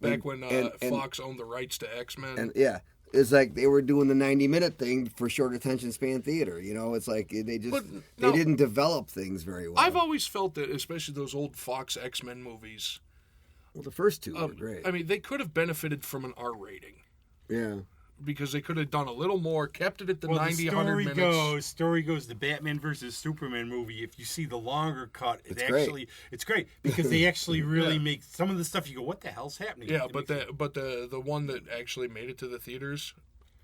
Back when and- Fox owned the rights to X-Men. And yeah, it's like they were doing the 90-minute thing for short attention span theater. It's like they didn't develop things very well. I've always felt that, especially those old Fox X-Men movies, well, the first two were great. I mean, they could have benefited from an R rating. Yeah. Because they could have done a little more, kept it at the Well, 90, the 100 minutes. story goes, the Batman versus Superman movie. If you see the longer cut, it's great because they actually really make some of the stuff. You go, what the hell's happening? Yeah, but the one that actually made it to the theaters,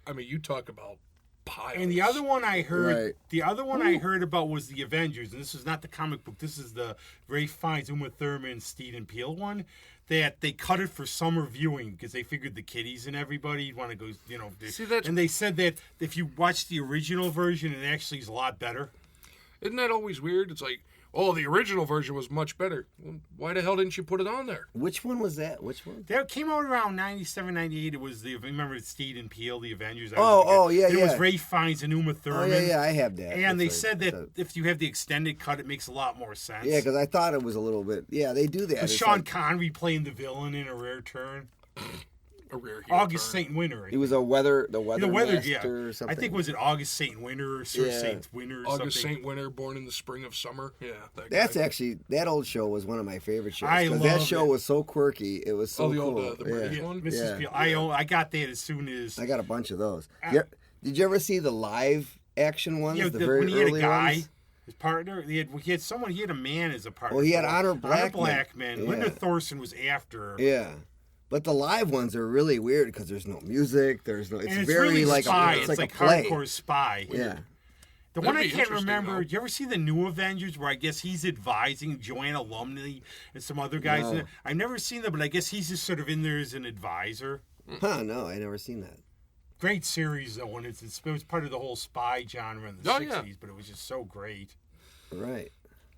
I mean, you talk about piles. And the other one I heard, Right. I heard about was the Avengers, and this is not the comic book. This is the Ray Fiennes, Uma Thurman, Steed and Peele one. That they cut it for summer viewing because they figured the kiddies and everybody want to go, See, that's- and they said that if you watch the original version, it actually is a lot better. Isn't that always weird? It's like, oh, the original version was much better. Well, why the hell didn't you put it on there? Which one was that? Which one? That came out around 97, 98. It was remember Steed and Peele, the Avengers. Yeah, It was Ray Fiennes and Uma Oh, Thurman. yeah, I have that. And they That's said right. that if you have the extended cut, it makes a lot more sense. Yeah, because I thought it was a little bit. Yeah, they do that. With It's Sean like- Connery playing the villain in a rare turn. a rare heel August turn. St. Winter. He was the weather master yeah. or something. I think was it August St. Winter or Sir St. Winter or August something. St. Winter, born in the spring of summer. Yeah, That's actually, that old show was one of my favorite shows. I Because that love show it. was so quirky. It was so the cool. old the British one. Mrs. Yeah. Peel. I got that as soon as I got a bunch of those. Did you ever see the live action ones? you know, the very when he had a early guy. ones? His partner, he had a man as a partner. Well, he had Honor Blackman. Blackman. Yeah. Linda Thorson was after. Yeah. But the live ones are really weird because there's no music. It's And very really like spy. it's like a hardcore play. spy. Yeah. The one I That'd be can't interesting, remember. though. Do you ever see the New Avengers where I guess he's advising Joanna Lumley and some other guys? No. I've never seen that, but I guess he's just sort of in there as an advisor. Huh? No, I never seen that. Great series though, and it was part of the whole spy genre in the '60s, yeah. but it was just so great. Right.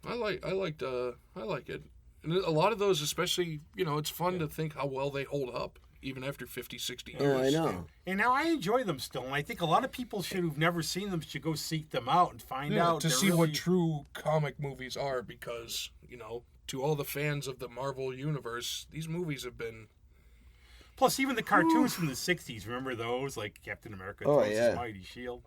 I like it. And a lot of those, especially, it's fun to think how well they hold up, even after 50, 60 years. Oh, I know. And now I enjoy them still, and I think a lot of people who've never seen them should go seek them out and find out to they're see really... what true comic movies are, because, to all the fans of the Marvel Universe, these movies have been... Plus, even the cartoons from the '60s, remember those, like Captain America, Oh, Thor's yeah. Mighty Shield.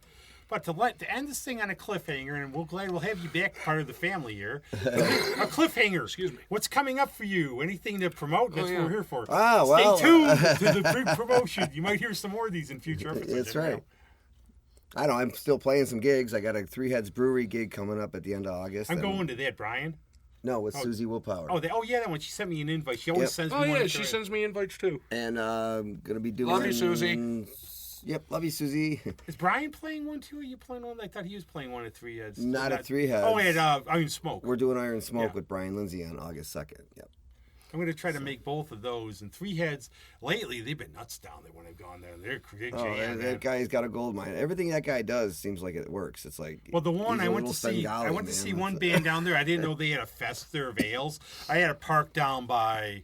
But to end this thing on a cliffhanger, and we'll have you back, part of the family here. A cliffhanger. Excuse me. What's coming up for you? Anything to promote? That's what we're here for. Ah, well. Stay tuned to the pre-promotion. You might hear some more of these in future episodes. That's I don't right. know. I know. I'm still playing some gigs. I got a Three Heads Brewery gig coming up at the end of August. I'm and- going to that, Brian. No, with Susie Willpower. Yeah, that one. She sent me an invite. She always sends me one. Oh, yeah, at she the- sends me invites, too. And I'm going to be doing... Love you, Susie. Yep, love you, Susie. Is Brian playing one, too? Are you playing one? I thought he was playing one at Three Heads. Not at Three Heads. Oh, at Iron Smoke. We're doing Iron Smoke Yeah. with Brian Lindsay on August 2nd. Yep. I'm going to try to make both of those. And Three Heads, lately, they've been nuts down there when I've gone there. They're jam, that guy's got a gold mine. Everything that guy does seems like it works. It's like... Well, the one he's a I went little to see, Svengali, see man. one band down there. I didn't know they had a fest there of ales. I had a park down by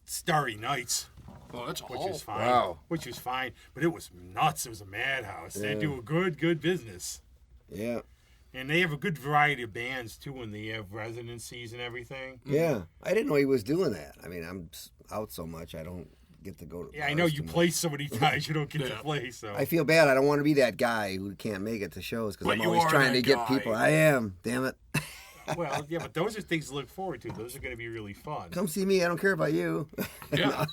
Starry Nights, Oh, that's which all. is fine. Wow. Which was fine, but it was nuts. It was a madhouse. They do a good business. Yeah. And they have a good variety of bands, too, when they have residencies and everything. Yeah. I didn't know he was doing that. I mean, I'm out so much, I don't get to go to Yeah, I bars know too you much. play so many times you don't get to Yeah. play, so... I feel bad. I don't want to be that guy who can't make it to shows because But I'm you always are trying that to get guy. people. I am. Damn it. Well, yeah, but those are things to look forward to. Those are going to be really fun. Come see me. I don't care about you. Yeah.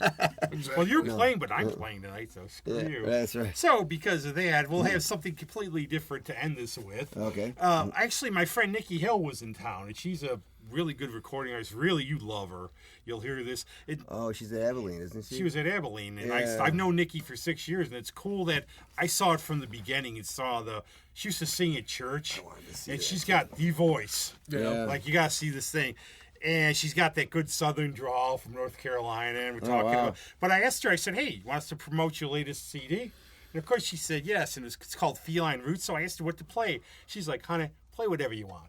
Exactly. Well, you're playing, but I'm playing tonight, so screw Yeah, you. that's right. So, because of that, we'll have something completely different to end this with. Okay. Actually, my friend Nikki Hill was in town, and she's a really good recording artist. Really, you love her. You'll hear this. Oh, she's at Abilene, isn't she? She was at Abilene, and Yeah. I've known Nikki for 6 years, and it's cool that I saw it from the beginning and saw she used to sing at church, wanted to see and that. she's got the voice. Yeah. Like, you got to see this thing. And she's got that good Southern drawl from North Carolina, and we're talking wow. about. But I asked her, I said, hey, you want us to promote your latest CD? And of course she said yes, and it's called Feline Roots. So I asked her what to play. She's like, honey, play whatever you want.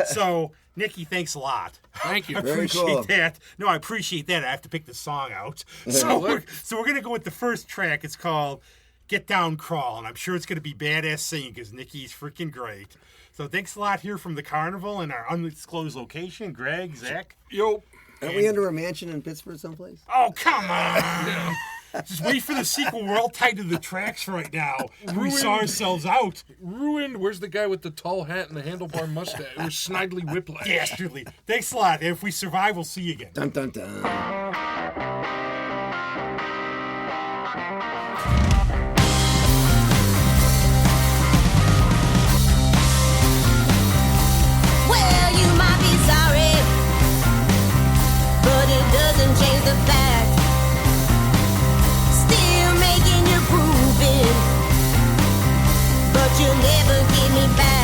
So, Nikki, thanks a lot. Thank you. I Very appreciate cool. that. No, I appreciate that. I have to pick the song out. So we're going to go with the first track. It's called Get Down Crawl, and I'm sure it's going to be badass singing because Nikki's freaking great. So thanks a lot here from the Carnival in our undisclosed location. Greg, Zach. Yo. Aren't we under a mansion in Pittsburgh someplace? Oh, come on. Just wait for the sequel. We're all tied to the tracks right now. We saw ourselves out. Ruined. Where's the guy with the tall hat and the handlebar mustache? It was Snidely Whiplash. Dastardly. Thanks a lot. And if we survive, we'll see you again. Dun dun dun. Well, you might be sorry, but it doesn't change the fact. Still making you grooving, but you'll never get me back.